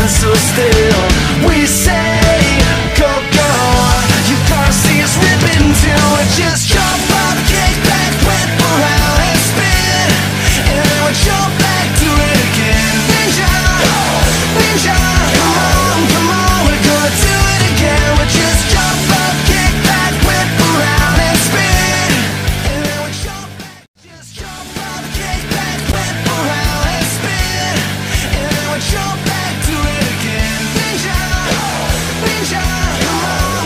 stand so still. We say go, go. You can't see us ripping till we just jump up, kick back, whip around and spin, and then we jump back, do it again. Ninja, ninja, come on, we're gonna do it again. We just jump up, kick back, whip around and spin, and then we jump back, just jump up, kick back, whip around and spin, and then we jump back, do it again. Ninja, ninja,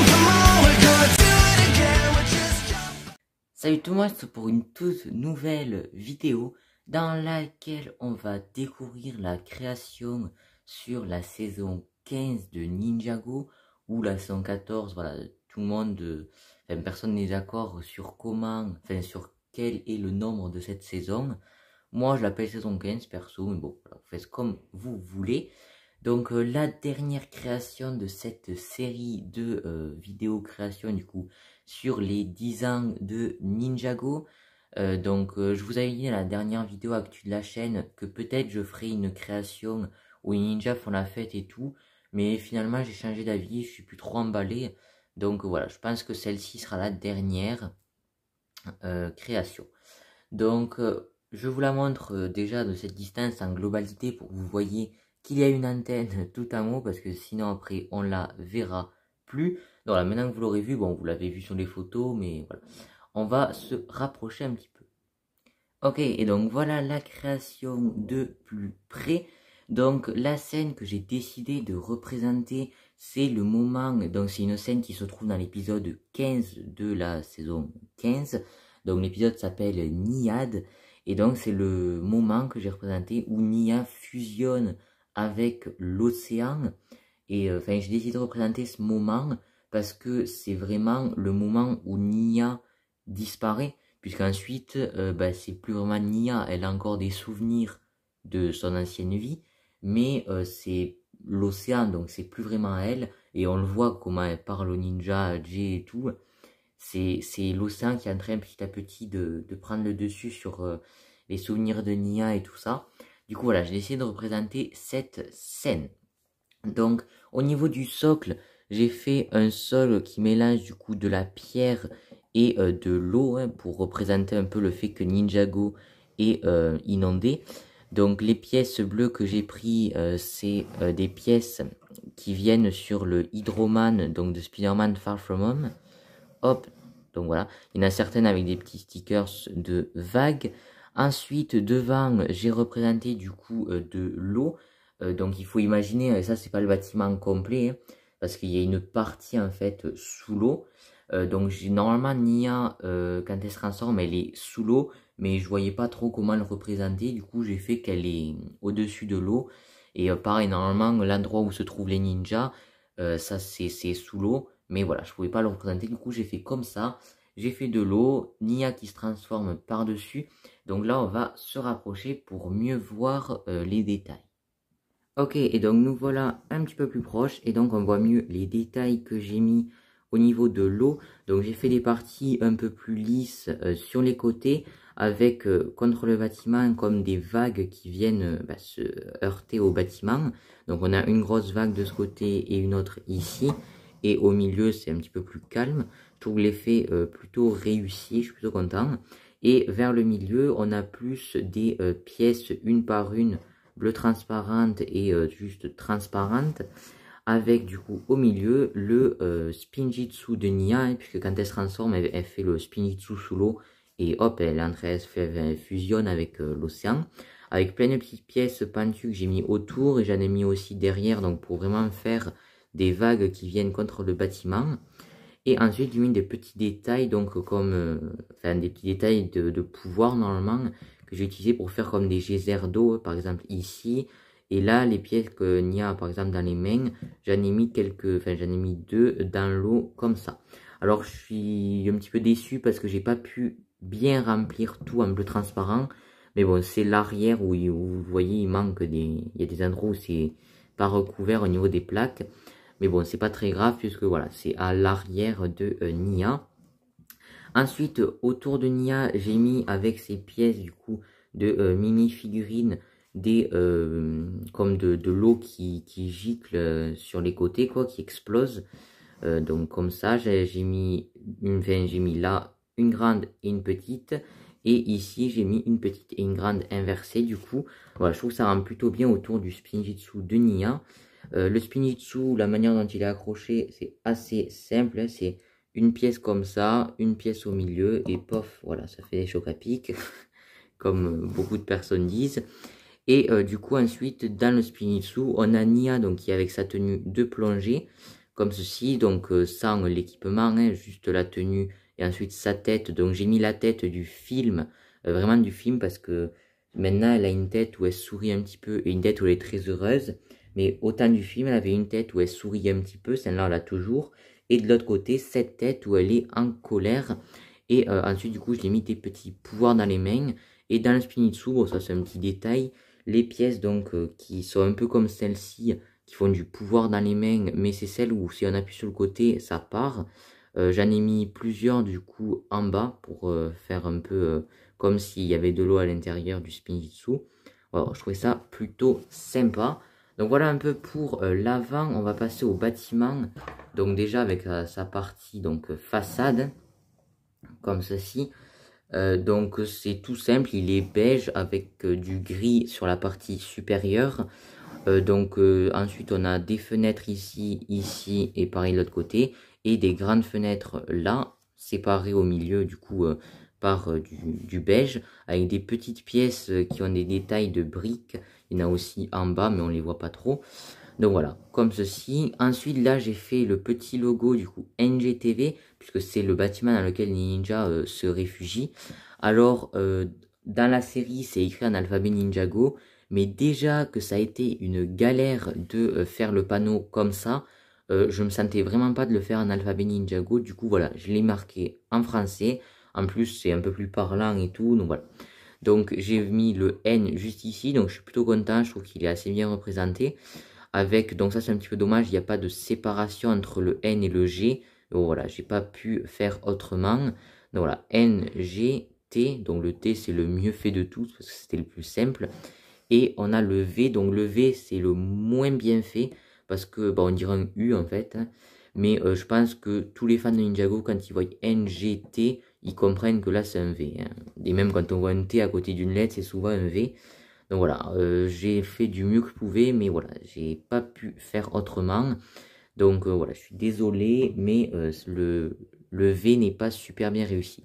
come on, we're gonna do it again. We just jump. Salut tout le monde, c'est pour une toute nouvelle vidéo dans laquelle on va découvrir la création sur la saison 15 de Ninjago ou la saison 14. Voilà, tout le monde, personne n'est d'accord sur comment, sur quel est le nombre de cette saison. Moi je l'appelle saison 15 perso, mais bon, voilà, vous faites comme vous voulez. Donc la dernière création de cette série de vidéos création du coup sur les 10 ans de Ninjago. Je vous avais dit dans la dernière vidéo actu de la chaîne que peut-être je ferai une création où les ninjas font la fête et tout. Mais finalement j'ai changé d'avis, je suis plus trop emballé. Donc voilà, je pense que celle-ci sera la dernière création. Donc je vous la montre déjà de cette distance en globalité pour que vous voyez qu'il y a une antenne tout en haut, parce que sinon après on la verra plus. Donc là, maintenant que vous l'aurez vu, bon vous l'avez vu sur les photos, mais voilà, on va se rapprocher un petit peu. Ok, et donc voilà la création de plus près. Donc la scène que j'ai décidé de représenter, c'est le moment, donc c'est une scène qui se trouve dans l'épisode 15 de la saison 15. Donc l'épisode s'appelle Niad, et donc c'est le moment que j'ai représenté où Nia fusionne avec l'océan. Et j'ai décidé de représenter ce moment parce que c'est vraiment le moment où Nia disparaît, puisqu'ensuite c'est plus vraiment Nia, elle a encore des souvenirs de son ancienne vie, mais c'est l'océan, donc c'est plus vraiment elle, et on le voit comment elle parle au ninja, Jay et tout. C'est l'océan qui est en train petit à petit de prendre le dessus sur les souvenirs de Nia et tout ça. Du coup voilà, j'ai essayé de représenter cette scène. Donc au niveau du socle, j'ai fait un sol qui mélange du coup de la pierre et de l'eau, hein, pour représenter un peu le fait que Ninjago est inondé. Donc les pièces bleues que j'ai pris, c'est des pièces qui viennent sur le Hydroman, donc de Spider-Man Far From Home. Hop, donc voilà, il y en a certaines avec des petits stickers de vagues. Ensuite devant j'ai représenté du coup de l'eau. Donc il faut imaginer, et ça c'est pas le bâtiment complet, hein, parce qu'il y a une partie en fait sous l'eau. Normalement Nia, quand elle se transforme, elle est sous l'eau, mais je voyais pas trop comment le représenter. Du coup j'ai fait qu'elle est au-dessus de l'eau. Et pareil, normalement l'endroit où se trouvent les ninjas, ça c'est sous l'eau, mais voilà, je pouvais pas le représenter. Du coup j'ai fait comme ça, j'ai fait de l'eau, Nia qui se transforme par dessus. Donc là on va se rapprocher pour mieux voir les détails. Ok, et donc nous voilà un petit peu plus proches, et donc on voit mieux les détails que j'ai mis au niveau de l'eau. Donc j'ai fait des parties un peu plus lisses sur les côtés, avec contre le bâtiment comme des vagues qui viennent se heurter au bâtiment. Donc on a une grosse vague de ce côté et une autre ici, et au milieu c'est un petit peu plus calme. Je trouve l'effet plutôt réussi, je suis plutôt content. Et vers le milieu on a plus des pièces une par une, bleu transparente et juste transparente, avec du coup au milieu le Spinjitzu de Nia, hein, puisque quand elle se transforme elle fait le Spinjitzu sous l'eau, et hop elle fusionne avec l'océan, avec plein de petites pièces pentues que j'ai mis autour, et j'en ai mis aussi derrière, donc pour vraiment faire des vagues qui viennent contre le bâtiment. Et ensuite j'ai mis des petits détails, donc comme des petits détails de pouvoir normalement, que j'ai utilisé pour faire comme des geysers d'eau, par exemple ici. Et là, les pièces que Nia a par exemple dans les mains, j'en ai mis j'en ai mis deux dans l'eau comme ça. Alors je suis un petit peu déçu parce que j'ai pas pu bien remplir tout en bleu transparent. Mais bon, c'est l'arrière où vous voyez, il manque il y a des endroits où c'est pas recouvert au niveau des plaques. Mais bon, c'est pas très grave puisque voilà, c'est à l'arrière de Nia. Ensuite, autour de Nia, j'ai mis avec ces pièces du coup de mini figurines comme de l'eau qui gicle sur les côtés, quoi, qui explose. Donc comme ça, j'ai mis là une grande et une petite. Et ici, j'ai mis une petite et une grande inversée. Du coup, voilà, je trouve que ça rend plutôt bien autour du Spinjitzu de Nia. Le Spinjitzu, la manière dont il est accroché, c'est assez simple. Hein, c'est une pièce comme ça, une pièce au milieu, et pof, voilà, ça fait des chocs à pic, comme beaucoup de personnes disent. Et du coup, ensuite, dans le Spinjitzu, on a Nia, donc, qui est avec sa tenue de plongée, comme ceci, donc sans l'équipement, hein, juste la tenue, et ensuite sa tête. Donc j'ai mis la tête du film, vraiment du film, parce que maintenant elle a une tête où elle sourit un petit peu, et une tête où elle est très heureuse. Mais autant du film, elle avait une tête où elle sourit un petit peu, celle-là elle a toujours. Et de l'autre côté, cette tête où elle est en colère. Et ensuite, du coup, je l'ai mis des petits pouvoirs dans les mains. Et dans le Spinjitzu, bon, ça c'est un petit détail, les pièces donc qui sont un peu comme celle-ci, qui font du pouvoir dans les mains, mais c'est celle où si on appuie sur le côté, ça part. J'en ai mis plusieurs du coup en bas pour faire un peu comme s'il y avait de l'eau à l'intérieur du Spinjitzu. Voilà, je trouvais ça plutôt sympa. Donc voilà un peu pour l'avant. On va passer au bâtiment. Donc déjà avec sa partie donc façade, comme ceci. Donc c'est tout simple, il est beige avec du gris sur la partie supérieure. Ensuite on a des fenêtres ici, ici et pareil de l'autre côté. Et des grandes fenêtres là, séparées au milieu du coup par du beige. Avec des petites pièces qui ont des détails de briques. Il y en a aussi en bas mais on les voit pas trop. Donc voilà, comme ceci. Ensuite, là, j'ai fait le petit logo du coup NGTV, puisque c'est le bâtiment dans lequel Ninja se réfugie. Alors, dans la série, c'est écrit en alphabet Ninjago, mais déjà que ça a été une galère de faire le panneau comme ça, je me sentais vraiment pas de le faire en alphabet Ninjago. Du coup, voilà, je l'ai marqué en français. En plus, c'est un peu plus parlant et tout, donc voilà. Donc, j'ai mis le N juste ici, donc je suis plutôt content, je trouve qu'il est assez bien représenté. Avec, donc ça c'est un petit peu dommage, il n'y a pas de séparation entre le N et le G. Donc voilà, j'ai pas pu faire autrement. Donc voilà, N, G, T. Donc le T c'est le mieux fait de tous parce que c'était le plus simple. Et on a le V, donc le V c'est le moins bien fait parce que on dirait un U en fait. Hein. Mais je pense que tous les fans de Ninjago, quand ils voient N, G, T, ils comprennent que là c'est un V. Hein. Et même quand on voit un T à côté d'une lettre, c'est souvent un V. Donc voilà, j'ai fait du mieux que je pouvais, mais voilà, j'ai pas pu faire autrement. Donc voilà, je suis désolé, mais le V n'est pas super bien réussi.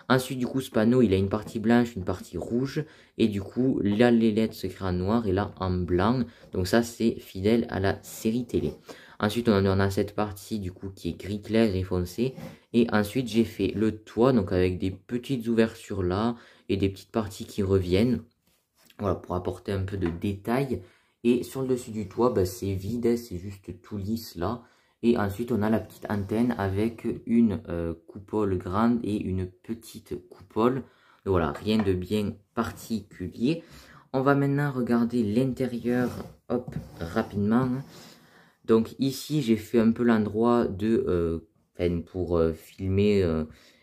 Ensuite, du coup, ce panneau, il a une partie blanche, une partie rouge. Et du coup, là, les lettres s'écrivent en noir et là, en blanc. Donc ça, c'est fidèle à la série télé. Ensuite, on a cette partie, du coup, qui est gris clair et foncé. Et ensuite, j'ai fait le toit, donc avec des petites ouvertures là et des petites parties qui reviennent. Voilà, pour apporter un peu de détails. Et sur le dessus du toit, c'est vide, c'est juste tout lisse là. Et ensuite, on a la petite antenne avec une coupole grande et une petite coupole. Donc voilà, rien de bien particulier. On va maintenant regarder l'intérieur, hop, rapidement. Donc ici, j'ai fait un peu l'endroit de, pour filmer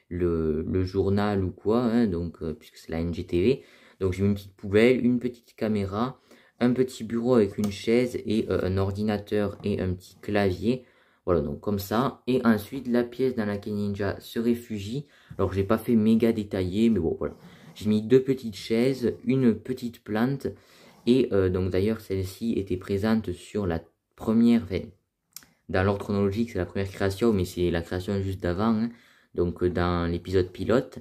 le journal ou quoi, hein, donc puisque c'est la NGTV. Donc j'ai mis une petite poubelle, une petite caméra, un petit bureau avec une chaise et un ordinateur et un petit clavier. Voilà, donc comme ça. Et ensuite, la pièce dans laquelle Ninja se réfugie. Alors, j'ai pas fait méga détaillé, mais bon, voilà. J'ai mis deux petites chaises, une petite plante. Et donc d'ailleurs, celle-ci était présente sur la première, enfin, dans l'ordre chronologique, c'est la première création, mais c'est la création juste d'avant. Hein, donc dans l'épisode pilote.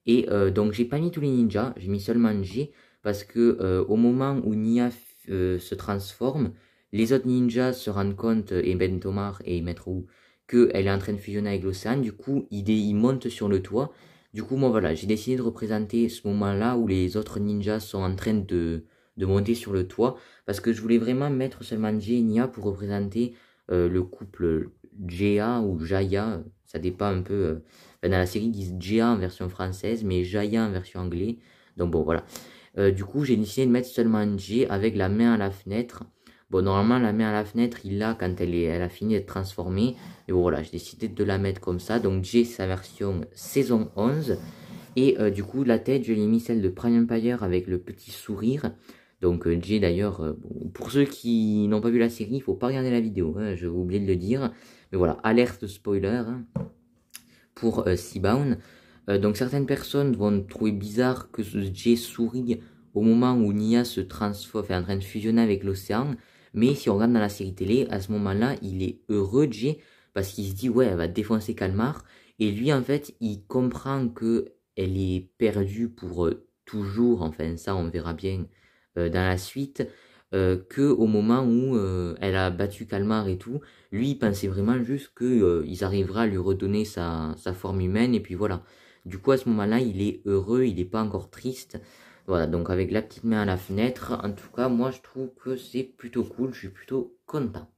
Et donc j'ai pas mis tous les ninjas, j'ai mis seulement G parce que au moment où Nia se transforme, les autres ninjas se rendent compte, et Ben Tomar et Maître Wu, qu'elle est en train de fusionner avec l'océan. Du coup, ils montent sur le toit. Du coup, moi voilà, j'ai décidé de représenter ce moment-là où les autres ninjas sont en train de monter sur le toit parce que je voulais vraiment mettre seulement G et Nia pour représenter le couple Jaya ou Jaya, ça dépend un peu. Dans la série, ils disent Jaya en version française, mais Jaya en version anglaise. Donc bon, voilà. Du coup, j'ai décidé de mettre seulement J avec la main à la fenêtre. Bon, normalement, la main à la fenêtre, il l'a quand elle a fini d'être transformée. Et bon, voilà, j'ai décidé de la mettre comme ça. Donc J, c'est sa version saison 11. Et du coup, la tête, je l'ai mis celle de Prime Empire avec le petit sourire. Donc Jay d'ailleurs, bon, pour ceux qui n'ont pas vu la série, il faut pas regarder la vidéo, hein, j'ai oublié de le dire. Mais voilà, alerte spoiler hein, pour Seabound. Donc certaines personnes vont trouver bizarre que Jay sourit au moment où Nia se transforme, est en train de fusionner avec l'océan. Mais si on regarde dans la série télé, à ce moment-là, il est heureux Jay, parce qu'il se dit ouais, elle va défoncer Kalmar. Et lui en fait, il comprend que elle est perdue pour toujours, enfin ça on verra bien dans la suite, que au moment où elle a battu Kalmar et tout, lui il pensait vraiment juste qu'ils arriveraient à lui redonner sa forme humaine et puis voilà. Du coup à ce moment-là il est heureux, il n'est pas encore triste. Voilà, donc avec la petite main à la fenêtre, en tout cas moi je trouve que c'est plutôt cool, je suis plutôt content.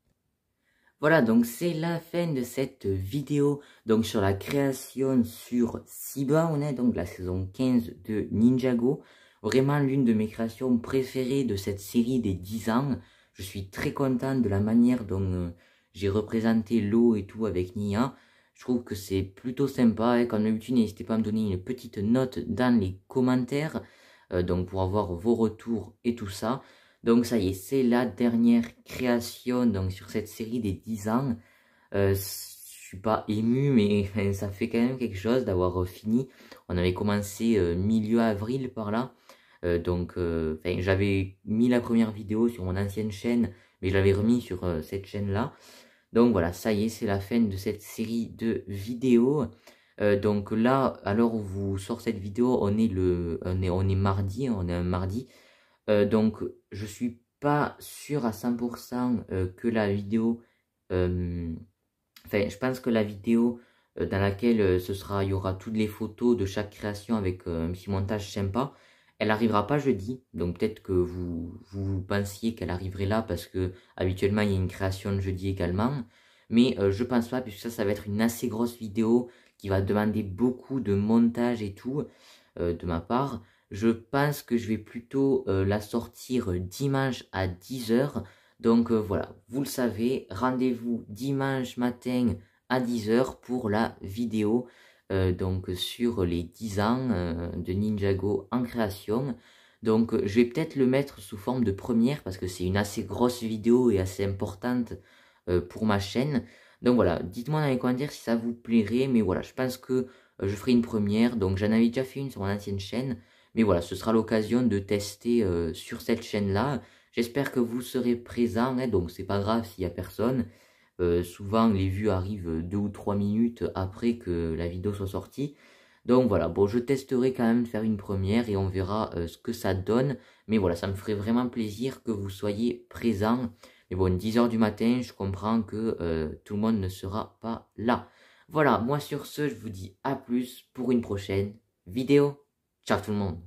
Voilà, donc c'est la fin de cette vidéo donc sur la création sur Seabound, on est donc la saison 15 de Ninjago. Vraiment l'une de mes créations préférées de cette série des 10 ans. Je suis très content de la manière dont j'ai représenté l'eau et tout avec Nia. Je trouve que c'est plutôt sympa. Hein. Comme d'habitude, n'hésitez pas à me donner une petite note dans les commentaires. Donc pour avoir vos retours et tout ça. Donc ça y est, c'est la dernière création donc sur cette série des 10 ans. Je suis pas ému, mais ça fait quand même quelque chose d'avoir fini. On avait commencé milieu avril par là. J'avais mis la première vidéo sur mon ancienne chaîne, mais je l'avais remis sur cette chaîne-là. Donc voilà, ça y est, c'est la fin de cette série de vidéos. Donc là, à l'heure où vous sort cette vidéo, on est mardi, on est un mardi. Donc je suis pas sûr à 100% que la vidéo, je pense que la vidéo dans laquelle il y aura toutes les photos de chaque création avec un petit montage sympa, elle arrivera pas jeudi. Donc peut-être que vous pensiez qu'elle arriverait là parce que habituellement il y a une création de jeudi également. Mais je pense pas puisque ça va être une assez grosse vidéo qui va demander beaucoup de montage et tout de ma part. Je pense que je vais plutôt la sortir dimanche à 10 h. Donc voilà, vous le savez, rendez-vous dimanche matin à 10 h pour la vidéo donc sur les 10 ans de Ninjago en création. Donc je vais peut-être le mettre sous forme de première parce que c'est une assez grosse vidéo et assez importante pour ma chaîne. Donc voilà, dites-moi dans les commentaires si ça vous plairait, mais voilà, je pense que je ferai une première. Donc j'en avais déjà fait une sur mon ancienne chaîne. Mais voilà, ce sera l'occasion de tester sur cette chaîne-là. J'espère que vous serez présents, hein, donc c'est pas grave s'il n'y a personne. Souvent, les vues arrivent 2 ou 3 minutes après que la vidéo soit sortie. Donc voilà, bon, je testerai quand même de faire une première et on verra ce que ça donne. Mais voilà, ça me ferait vraiment plaisir que vous soyez présents. Mais bon, 10 h du matin, je comprends que tout le monde ne sera pas là. Voilà, moi sur ce, je vous dis à plus pour une prochaine vidéo. Ciao tout le monde.